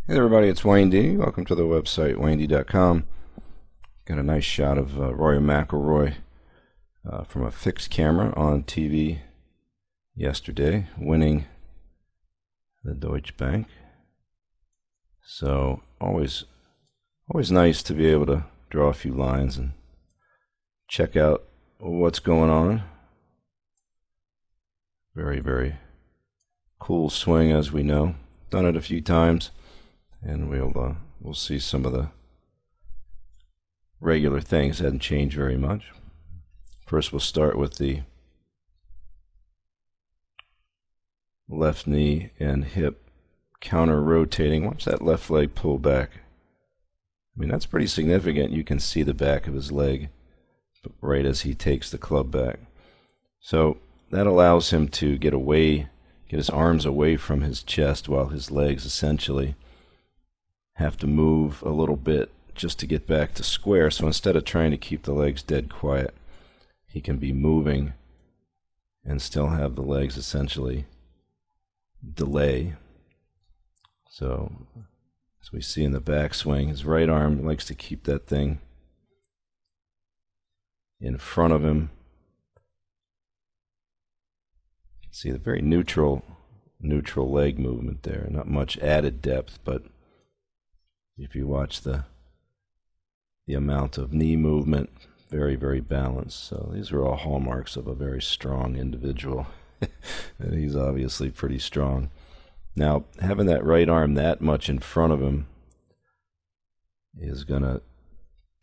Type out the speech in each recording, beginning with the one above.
Hey everybody, it's Wayne D. Welcome to the website, WayneD.com. Got a nice shot of Rory McIlroy from a fixed camera on TV yesterday, winning the Deutsche Bank. So always nice to be able to draw a few lines and check out what's going on. Very cool swing, as we know. Done it a few times. And we'll see some of the regular things. Hadn't changed very much. First, we'll start with the left knee and hip counter rotating. Watch that left leg pull back. I mean, that's pretty significant. You can see the back of his leg right as he takes the club back. So that allows him to get his arms away from his chest while his legs essentially have to move a little bit just to get back to square. So instead of trying to keep the legs dead quiet, he can be moving and still have the legs essentially delay. So as we see in the backswing, his right arm likes to keep that thing in front of him. You can see the very neutral leg movement there. Not much added depth, but if you watch the amount of knee movement, very balanced. So these are all hallmarks of a very strong individual. And he's obviously pretty strong. Now, having that right arm that much in front of him is going to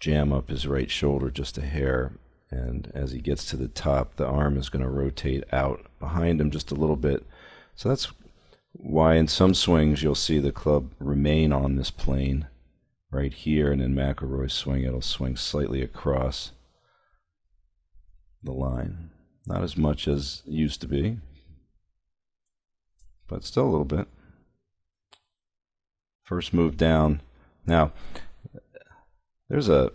jam up his right shoulder just a hair. And as he gets to the top, the arm is going to rotate out behind him just a little bit. So that's why in some swings you'll see the club remain on this plane right here, and in McIlroy's swing it'll swing slightly across the line. Not as much as it used to be, but still a little bit. First move down. Now, there's a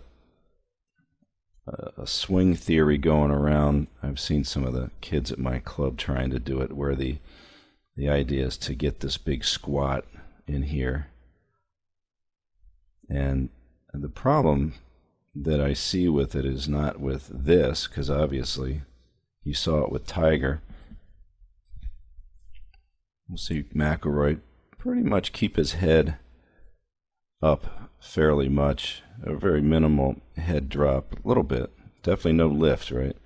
swing theory going around. I've seen some of the kids at my club trying to do it, where the idea is to get this big squat in here. And the problem that I see with it is not with this, because obviously you saw it with Tiger. We'll see McIlroy pretty much keep his head up fairly much. A very minimal head drop, a little bit. Definitely no lift, right,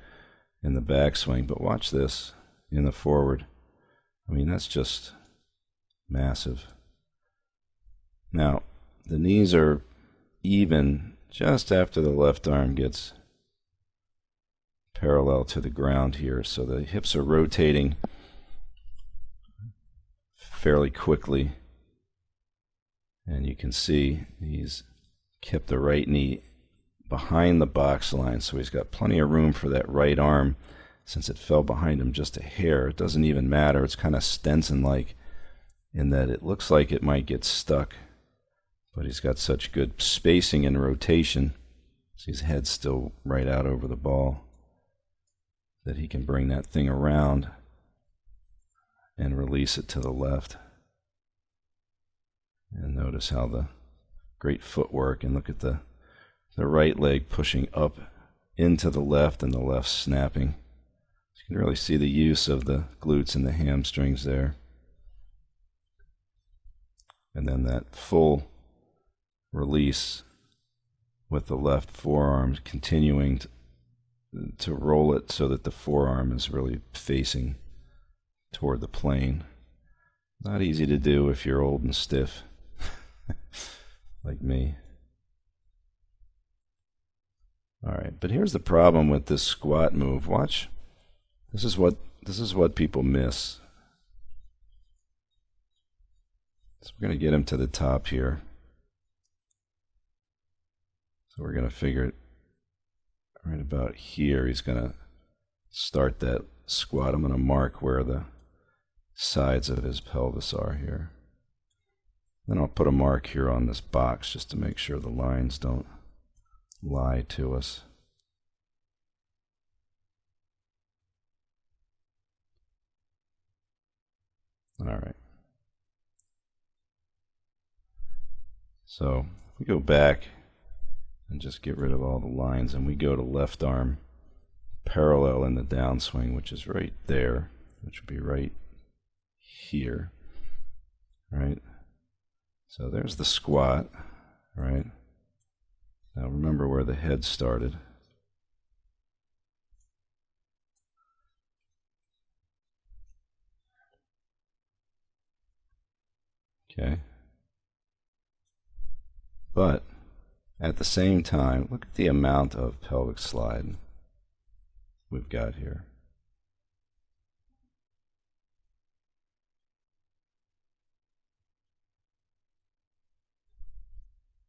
in the backswing. But watch this in the forward. I mean, that's just massive. Now, the knees are even just after the left arm gets parallel to the ground here. So the hips are rotating fairly quickly. And you can see he's kept the right knee behind the box line. So he's got plenty of room for that right arm. Since it fell behind him just a hair, it doesn't even matter. It's kind of Stenson-like in that it looks like it might get stuck. But he's got such good spacing and rotation, so his head's still right out over the ball, that he can bring that thing around and release it to the left. And notice how the great footwork, and look at the right leg pushing up into the left and the left snapping. You can really see the use of the glutes and the hamstrings there. And then that full release with the left forearm, continuing to roll it so that the forearm is really facing toward the plane. Not easy to do if you're old and stiff like me. All right, but here's the problem with this squat move. Watch. This is what people miss. So we're going to get him to the top here. So we're going to figure it right about here. He's going to start that squat. I'm going to mark where the sides of his pelvis are here. Then I'll put a mark here on this box just to make sure the lines don't lie to us. All right. So we go back and just get rid of all the lines, and we go to left arm parallel in the downswing, which is right there, which would be right here, right? So there's the squat, right? Now remember where the head started. Okay. But at the same time, look at the amount of pelvic slide we've got here.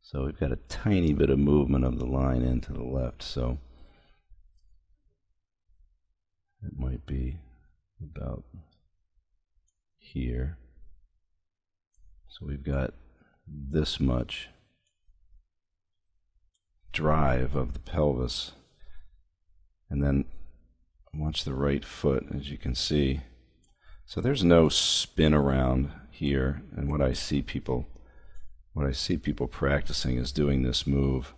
So we've got a tiny bit of movement of the line into the left, so it might be about here. So we've got this much drive of the pelvis, and then watch the right foot, as you can see. So there's no spin around here, and what I see people practicing is doing this move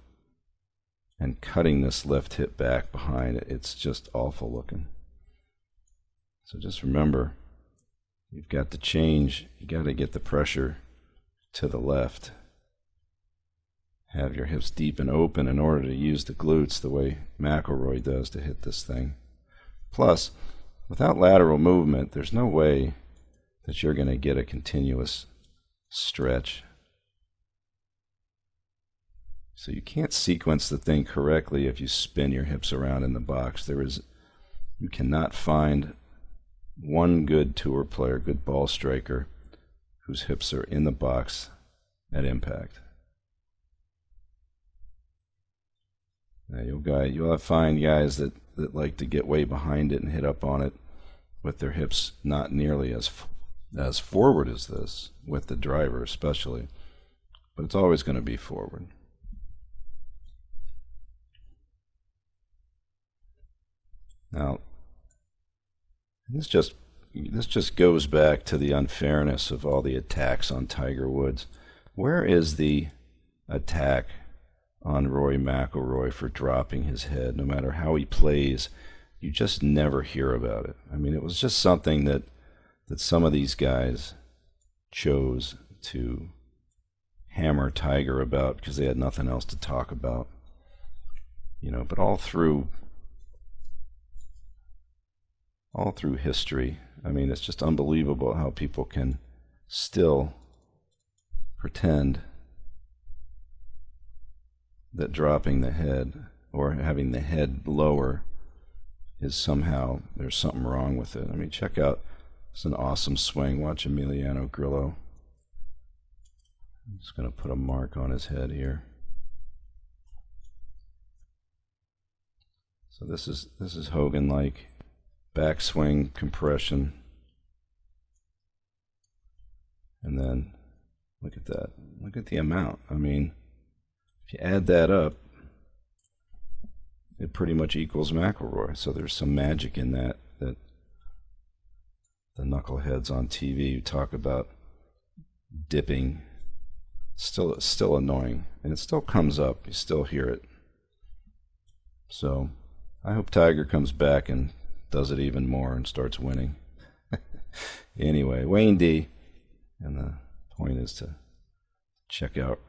and cutting this left hip back behind it. It's just awful looking. So just remember, you've got to change, you got to get the pressure to the left. Have your hips deep and open in order to use the glutes the way McIlroy does to hit this thing. Plus, without lateral movement, there's no way that you're going to get a continuous stretch. So you can't sequence the thing correctly if you spin your hips around in the box. You cannot find one good tour player, good ball striker, whose hips are in the box at impact. Now you'll find guys that like to get way behind it and hit up on it with their hips not nearly as forward as this, with the driver especially, but it's always going to be forward. Now, this just goes back to the unfairness of all the attacks on Tiger Woods. Where is the attack on Rory McIlroy for dropping his head? No matter how he plays, you just never hear about it. I mean, it was just something that some of these guys chose to hammer Tiger about because they had nothing else to talk about. But all through history, I mean, it's just unbelievable how people can still pretend that dropping the head or having the head lower is somehow, there's something wrong with it. I mean, check out, it's an awesome swing. Watch Emiliano Grillo. I'm just going to put a mark on his head here. So this is Hogan-like. Backswing compression, and then look at that. Look at the amount. I mean, if you add that up, it pretty much equals McIlroy. So there's some magic in that the knuckleheads on TV who talk about dipping. Still annoying, and it still comes up. You still hear it. So I hope Tiger comes back and does it even more and starts winning. Anyway, Wayne D. And the point is to check out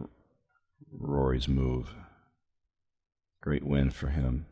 Rory's move. Great win for him.